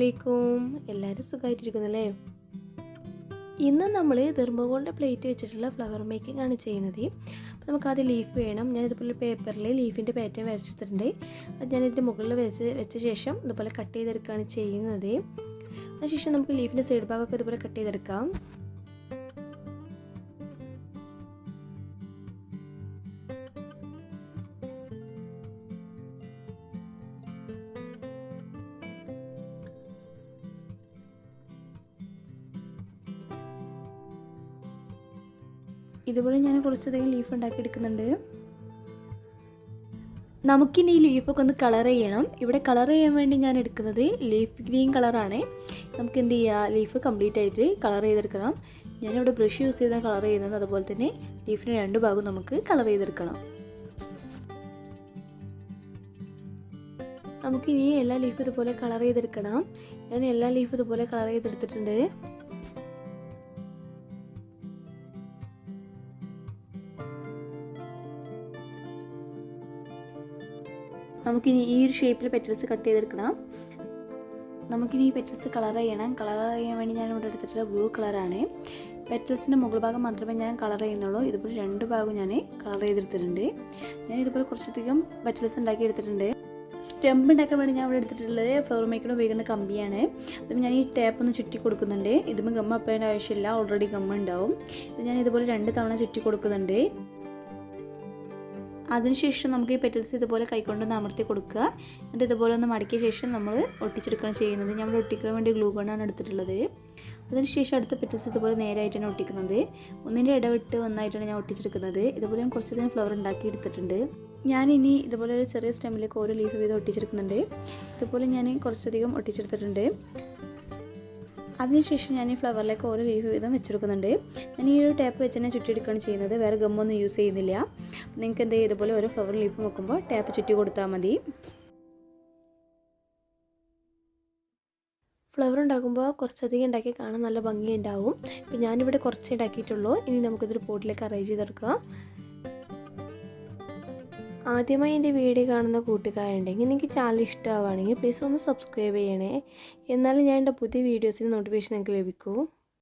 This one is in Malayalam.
അസ്സലാമലൈക്കും. എല്ലാവരും സുഖമായിട്ടിരിക്കുന്നല്ലേ? ഇന്ന് നമ്മൾ തെർമോകോളിൻ്റെ പ്ലേറ്റ് വെച്ചിട്ടുള്ള ഫ്ലവർ മേക്കിംഗ് ആണ് ചെയ്യുന്നത്. അപ്പോൾ നമുക്ക് ആദ്യം ലീഫ് വേണം. ഞാൻ ഇതുപോലെ പേപ്പറിൽ ലീഫിൻ്റെ പാറ്റേൺ വരച്ചെടുത്തിട്ടുണ്ട്. അത് ഞാൻ ഇതിൻ്റെ മുകളിൽ വെച്ച ശേഷം ഇതുപോലെ കട്ട് ചെയ്തെടുക്കുകയാണ് ചെയ്യുന്നത്. അതിനുശേഷം നമുക്ക് ലീഫിൻ്റെ സൈഡ് ഭാഗമൊക്കെ ഇതുപോലെ കട്ട് ചെയ്തെടുക്കാം. ഇതുപോലെ ഞാൻ കുറച്ചധികം ലീഫ് ഉണ്ടാക്കിയെടുക്കുന്നുണ്ട്. നമുക്കിനി ഈ ലീഫൊക്കെ ഒന്ന് കളർ ചെയ്യണം. ഇവിടെ കളർ ചെയ്യാൻ വേണ്ടി ഞാൻ എടുക്കുന്നത് ലീഫ് ഗ്രീൻ കളറാണ്. നമുക്ക് എന്ത് ചെയ്യുക, ലീഫ് കംപ്ലീറ്റ് ആയിട്ട് കളർ ചെയ്തെടുക്കണം. ഞാനിവിടെ ബ്രഷ് യൂസ് ചെയ്താണ് കളർ ചെയ്യുന്നത്. അതുപോലെ തന്നെ ലീഫിൻ്റെ രണ്ട് ഭാഗവും നമുക്ക് കളർ ചെയ്തെടുക്കണം. നമുക്കിനി എല്ലാ ലീഫും ഇതുപോലെ കളർ ചെയ്തെടുക്കണം. ഞാൻ എല്ലാ ലീഫും ഇതുപോലെ കളർ ചെയ്തെടുത്തിട്ടുണ്ട്. നമുക്കിനി ഈ ഒരു ഷേപ്പിൽ പെറ്റൽസ് കട്ട് ചെയ്തെടുക്കണം. നമുക്കിനി ഈ പെറ്റൽസ് കളർ ചെയ്യണം. കളർ ചെയ്യാൻ വേണ്ടി ഞാൻ ഇവിടെ എടുത്തിട്ടുള്ള ബ്ലൂ കളറാണ്. പെറ്റൽസിൻ്റെ മുകൾ ഭാഗം മാത്രമേ ഞാൻ കളർ ചെയ്യുന്നുള്ളൂ. ഇതുപോലെ രണ്ട് ഭാഗവും ഞാൻ കളർ ചെയ്തെടുത്തിട്ടുണ്ട്. ഞാൻ ഇതുപോലെ കുറച്ചധികം പെറ്റൽസ് ഉണ്ടാക്കി എടുത്തിട്ടുണ്ട്. സ്റ്റെമ്പ് ഉണ്ടാക്കാൻ വേണ്ടി ഞാൻ ഇവിടെ എടുത്തിട്ടുള്ളത് ഫ്ലവർ മേക്കിന് ഉപയോഗിക്കുന്ന കമ്പിയാണ്. അതും ഞാൻ ഈ ടേപ്പ് ഒന്ന് ചുറ്റി കൊടുക്കുന്നുണ്ട്. ഇതുമ്പോൾ ഗമ്മ അപ്പേണ്ട ആവശ്യമില്ല, ഓൾറെഡി ഗമ്മ ഉണ്ടാവും. ഇത് ഞാൻ ഇതുപോലെ 2 തവണ ചുറ്റി കൊടുക്കുന്നുണ്ട്. അതിനുശേഷം നമുക്ക് ഈ പെറ്റൽസ് ഇതുപോലെ കൈകൊണ്ടൊന്ന് അമർത്തി കൊടുക്കുക. എന്നിട്ട് ഇതുപോലെ ഒന്ന് മടക്കിയ ശേഷം നമ്മൾ ഒട്ടിച്ചെടുക്കുകയാണ് ചെയ്യുന്നത്. നമ്മൾ ഒട്ടിക്കാൻ വേണ്ടി ഗ്ലൂ ഗണ്ണാണ് എടുത്തിട്ടുള്ളത്. അതിനുശേഷം അടുത്ത പെറ്റൽസ് ഇതുപോലെ നേരായിട്ടാണ് ഒട്ടിക്കുന്നത്. ഒന്നിൻ്റെ ഇടവിട്ട് ഒന്നായിട്ടാണ് ഞാൻ ഒട്ടിച്ചെടുക്കുന്നത്. ഇതുപോലെ ഞാൻ കുറച്ചധികം ഫ്ലവർ ഉണ്ടാക്കി എടുത്തിട്ടുണ്ട്. ഞാനിനി ഇതുപോലെ ഒരു ചെറിയ സ്റ്റെമ്മിലേക്ക് ഓരോ ലീഫ് വീതം ഒട്ടിച്ചെടുക്കുന്നുണ്ട്. ഇതുപോലെ ഞാൻ കുറച്ചധികം ഒട്ടിച്ചെടുത്തിട്ടുണ്ട്. അതിനുശേഷം ഞാൻ ഈ ഫ്ലവറിലേക്ക് ഓരോ ലീഫ് വീതം വെച്ചെടുക്കുന്നുണ്ട്. ഞാൻ ഈ ഒരു ടാപ്പ് വെച്ച് തന്നെ ചുറ്റിയെടുക്കുകയാണ് ചെയ്യുന്നത്. വേറെ ഗമ്മൊന്നും യൂസ് ചെയ്യുന്നില്ല. നിങ്ങൾക്ക് എന്ത് ചെയ്യും, ഇതുപോലെ ഓരോ ഫ്ലവർ ലീഫ് വെക്കുമ്പോൾ ടാപ്പ് ചുറ്റി കൊടുത്താൽ മതി. ഫ്ലവർ ഉണ്ടാക്കുമ്പോൾ കുറച്ചധികം ഉണ്ടാക്കി കാണാൻ നല്ല ഭംഗിയുണ്ടാവും. ഇപ്പം ഞാനിവിടെ കുറച്ചേ ഉണ്ടാക്കിയിട്ടുള്ളൂ. ഇനി നമുക്കിതൊരു പോട്ടിലേക്ക് അറേഞ്ച് ചെയ്തെടുക്കാം. ആദ്യമായി എൻ്റെ വീഡിയോ കാണുന്ന കൂട്ടുകാരുണ്ടെങ്കിൽ നിങ്ങൾക്ക് ചാനൽ ഇഷ്ടമാവുകയാണെങ്കിൽ പ്ലീസ് ഒന്ന് സബ്സ്ക്രൈബ് ചെയ്യണേ. എന്നാലും ഞാൻ എൻ്റെ പുതിയ വീഡിയോസിന് നോട്ടിഫിക്കേഷൻ നിങ്ങൾക്ക് ലഭിക്കൂ.